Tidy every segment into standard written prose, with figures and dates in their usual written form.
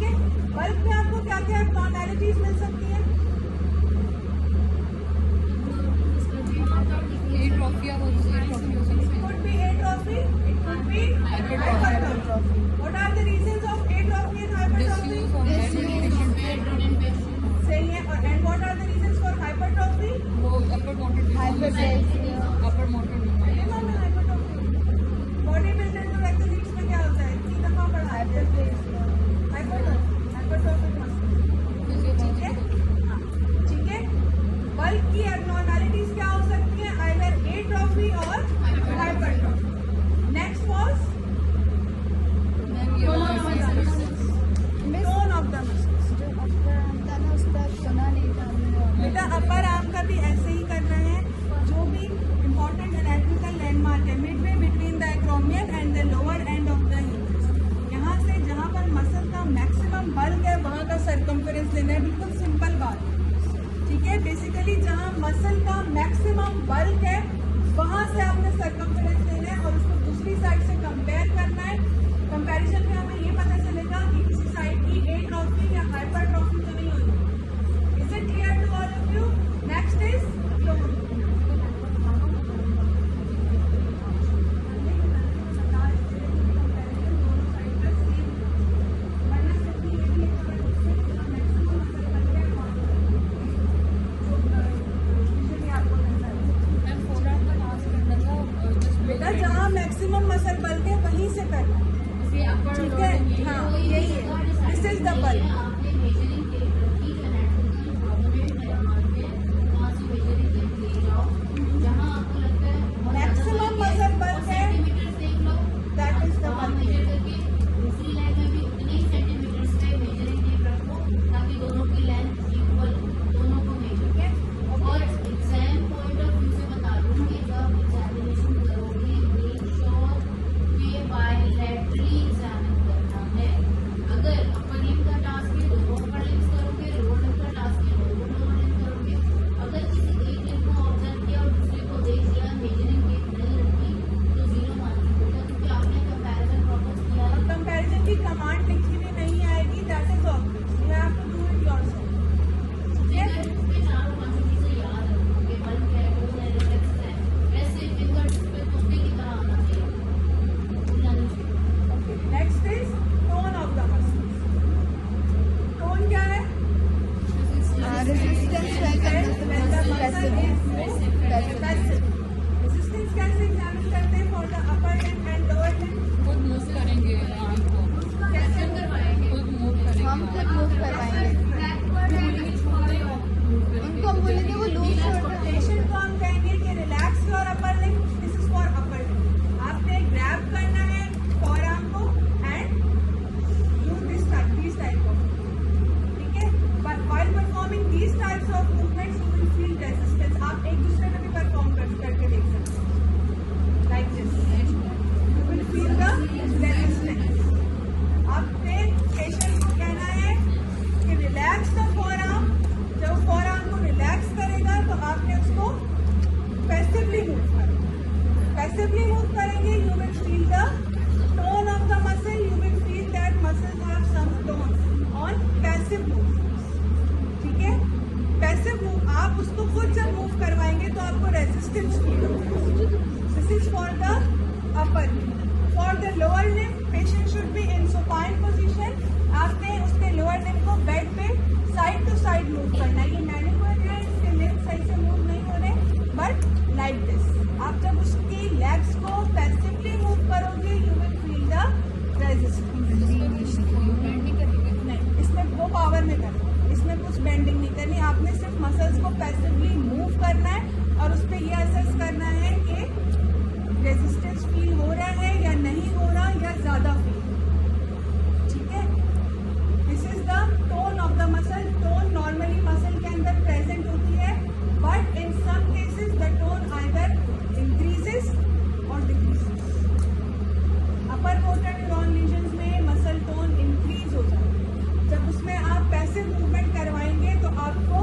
है। बल्क में आपको क्या क्या एब्नॉर्मैलिटीज मिल सकती हैं? Could be atrophy, it could be hypertrophy. What are the reasons of atrophy and hypertrophy? सही है। और and what are the reasons for hypertrophy? Body builder जो एथलीट्स में क्या होता है? इतनी दफा पढ़ा है हाइपरट्रॉफी मसल। ठीक है, ठीक है। बल्क की एब्नॉर्मैलिटीज क्या हो सकती है? आइदर एट्रोफी और hypertrophy. Next was tone of the muscles. बेटा अपर आर्म का भी ऐसे ही करना है। जो भी इम्पोर्टेंट एनाटॉमिकल लैंडमार्क है midway between the acromion and the lower end of the humerus, यहाँ से जहाँ पर मसल का मैक्सिमम बल्क है वहाँ का सर्कमफेरेंस लेना है। बिल्कुल सिंपल बात, ठीक है। बेसिकली जहाँ मसल का मैक्सिमम बल्क है वहाँ से आपने सर्कमफेरेंस लेना है और उसको दूसरी साइड से कंपेयर करना है। कंपैरिजन में हमें ये पता चलेगा कि किसी साइड की एट्रोफी या हाइपरट्रोफी तो नहीं होगी। Is it clear to all of you? Next is tone. बेटा जहाँ मैक्सिमम मसल बल्क है वहीं से करना है, ठीक है। हाँ यही है, this is the bulk. Maximum muscle bulk है, that is the bulk. Resistance कैसे एग्जामिन करते हैं for the upper limb and lower limb? खुद मूव करेंगे, कैसे करवाएंगे? खुद मूव करेंगे, हम खुद मूव करवाएंगे। उनको बोलेंगे वो लूज पेशेंट को हम कहेंगे कि relax your upper limb, this is for upper limb. आपने ग्रैब करना है फॉर आर्म को and use this type of, ठीक है। But while performing these types of movements you will feel resistance. आप एक दूसरे में भी परफॉर्म करके देख सकते हैं, like this you will feel the resistance. आपने पेशेंट को कहना है कि रिलैक्स द फोरआर्म। जब फोरआर्म को रिलैक्स करेगा तो आपने उसको पैसिवली मूव करना। पैसिवली मूव करेंगे, you will feel the tone of the muscle, you will feel that muscles have some tone on passive movements, ठीक है। पैसिव मूव आप उसको खुद जब मूव करवाएंगे तो आपको रेजिस्टेंस फील होगा। This is for the upper limb. For the lower limb patient should be in supine position. आपने उसके लोअर लिम्ब को बेड पे साइड टू साइड मूव करना है। ये मैनिक्योर है, इसके लिम्ब सही से मूव नहीं हो रहे, बट लाइक दिस। आप जब उसकी लेग्स को पैसिवली मूव करोगे you will feel the resistance. नहीं, इसमें वो पावर में करना, इसमें कुछ बेंडिंग नहीं करनी। आपने सिर्फ मसल्स को पैसिवली मूव करना है और उस पर यह असेस करना है कि रेजिस्टेंस फील हो रहा है या नहीं हो रहा या ज्यादा फील, ठीक है। This is the tone of the muscle. Tone normally muscle के अंदर प्रेजेंट होती है, but in some cases the tone either increases और decreases. Upper motor neuron lesions में मसल टोन इंक्रीज हो जाता है। जब उसमें आप पैसिव मूवमेंट करवाएंगे तो आपको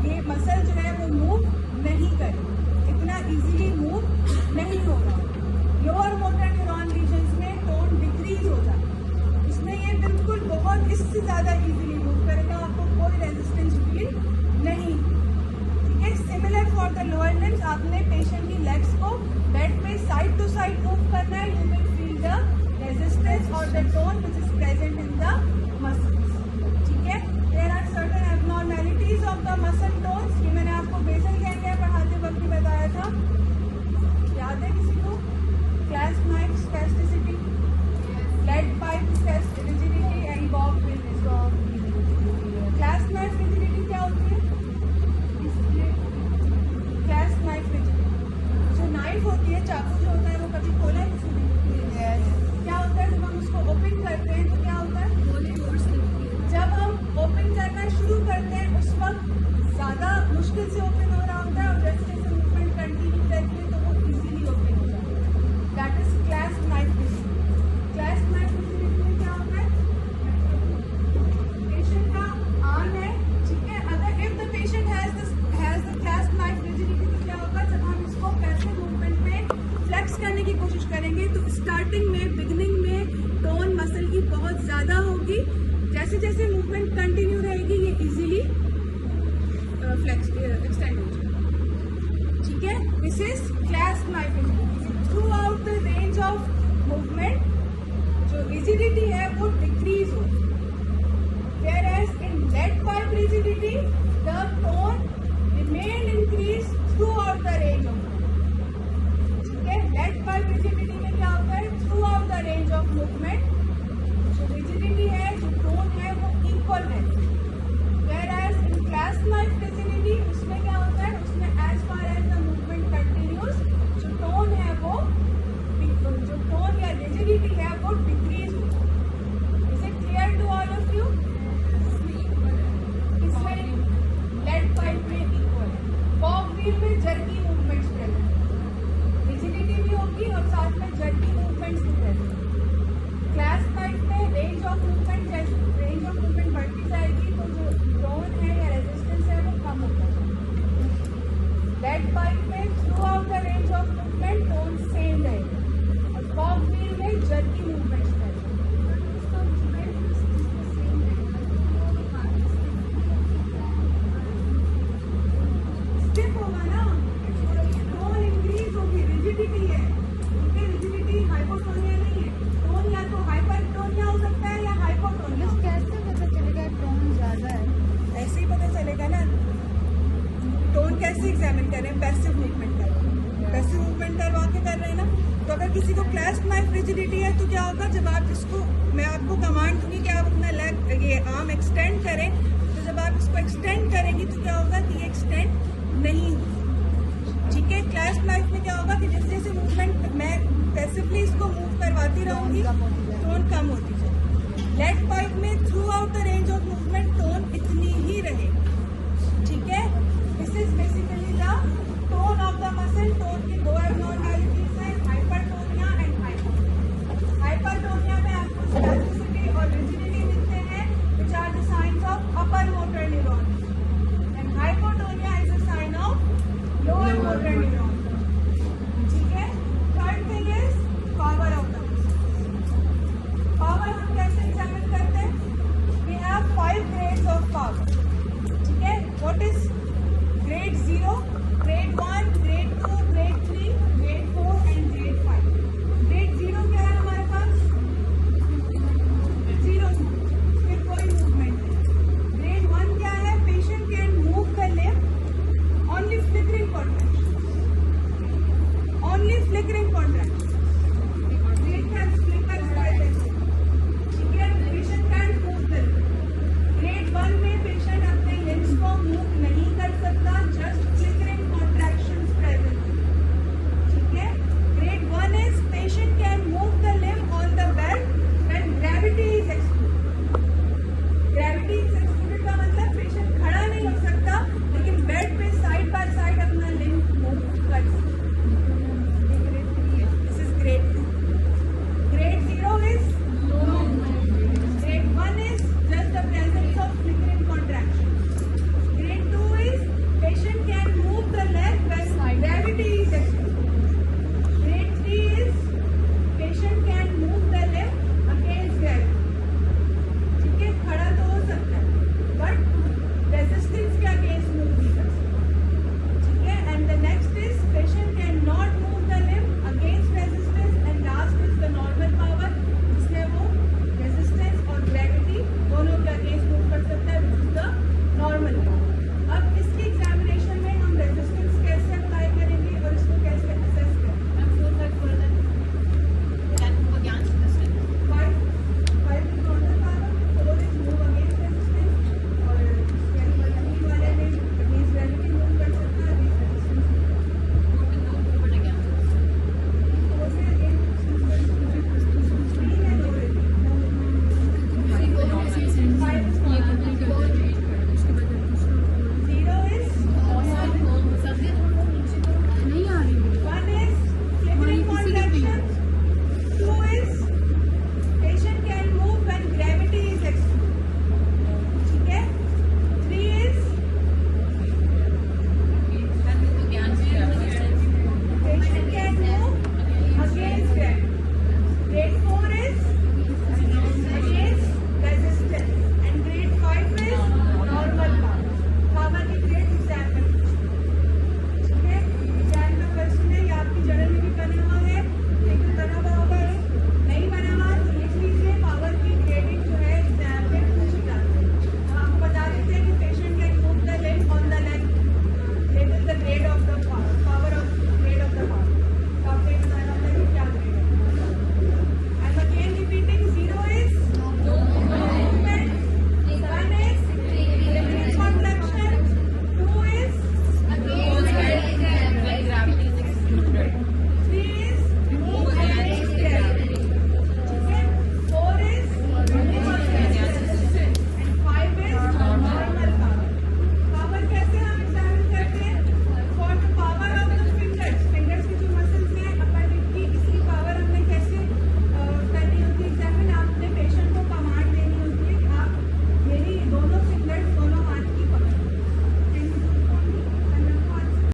ये मसल जो है वो मूव नहीं करेगी, इतना इजीली टोन इससे ज्यादा इजीली मूव करेगा, आपको कोई रेजिस्टेंस फील नहीं। ठीक है, similar for the lower limbs, आपने पेशेंट की लेग्स को बेड पे साइड टू साइड मूव करना है, you will feel the resistance और the tone which is present in the muscles. ठीक है, there are certain abnormalities of the muscle tones, ये मैंने आपको बेसल गैंग पढ़ाते वक्त भी बताया था, याद है किसी को? Class 9 specificity, lead pipe rigidity and bob class 9 rigidity क्या होती है? क्लास 9 रिजिडिटी, जो नाइफ होती है, चाकू जो होता है, वो कभी खोला है किसी ने? क्या होता है जब हम उसको ओपन करते हैं तो क्या होता है? जब हम ओपन करना शुरू करते हैं उस वक्त ज्यादा मुश्किल से ओपन हो रहा होता है, और जैसे जैसे मूवमेंट कंटिन्यू रहती है तो वो इजीली ओपन हो जाता है। That is class 9 rigidity. Class 9 rigidity में क्या होता है? पेशेंट का आर्म है, ठीक है, अगर if the patient has the class 9 rigidity तो क्या होगा, जब हम इसको पैसिव मूवमेंट में फ्लेक्स करने की कोशिश करेंगे तो स्टार्टिंग में, बिगिनिंग में टोन मसल की बहुत ज्यादा होगी, जैसे जैसे मूवमेंट कंटिन्यू रहेगी ये इजीली फ्लेक्स एक्सटेंड हो जाएगा। ठीक है, this is class 9 rigidity. Through out the range of movement जो रिजिडिटी है वो डिक्रीज होगी, whereas in lead pipe rigidity the tone remain increase throughout the range of movement। ठीक है, lead pipe rigidity में क्या होता है? throughout the range of movement जो rigidity है, जो tone है, वो equal रहती है, whereas in class 9 rigidity उसमें क्या होता है? उसमें as far as the movement continues जो tone है वो, जो tone या rigidity है वो decrease होता है। Is it clear to all of you? इसमें लेड पाइप में इक्वल है, बॉब व्हील में जर्की मूवमेंट्स प्रेजेंट है, रिजिडिटी भी होगी और साथ में जर्की मूवमेंट्स भी प्रेजेंट है। क्लास 5 में रेंज ऑफ मूवमेंट, जैसे रेंज ऑफ मूवमेंट बढ़ती जाएगी तो जो टोन है या रेजिस्टेंस है वो कम होता जाएगा। लेड पाइप में through out the range of movement tone same रहेगा, और बॉब व्हील में जर्की मूवमेंट्स प्रेजेंट। स्टिफ होगा ना, टोन इंक्रीज होगी, रिजिडिटी है, ठीक है, रिजिडिटी हाइपोटोनिया नहीं है, टोन या तो हाइपरटोनिया हो सकता है या हाइपोटोनिया। कैसे पता चलेगा टोन ज्यादा है? ऐसे ही पता चलेगा ना, टोन कैसे एग्जामिन कर रहे हैं? पैसिव मूवमेंट कर रहे हैं, पैसिव मूवमेंट करवा के कर रहे हैं ना। तो अगर किसी को क्लास 9 रिजिडिटी है तो क्या होगा, जब आप इसको, मैं आपको कमांड दूंगी कि आप अपना लेग, ये आर्म एक्सटेंड करें, तो जब आप इसको एक्सटेंड करेंगे तो क्या होगा कि ये एक्सटेंड नहीं होगी। ठीक है, क्लास 9 में क्या होगा कि जैसे जैसे मूवमेंट मैं पैसिवली इसको मूव करवाती रहूंगी, टोन कम होती जाएगी। लेड पाइप में through out the range of movement tone इतनी ही रहेगी। ठीक है, this is basically the tone of the muscle. Tone की दो एबनॉर्मैलिटीज हैं, हाइपरटोनिया एंड हाइपोटोनिया। हाइपरटोनिया में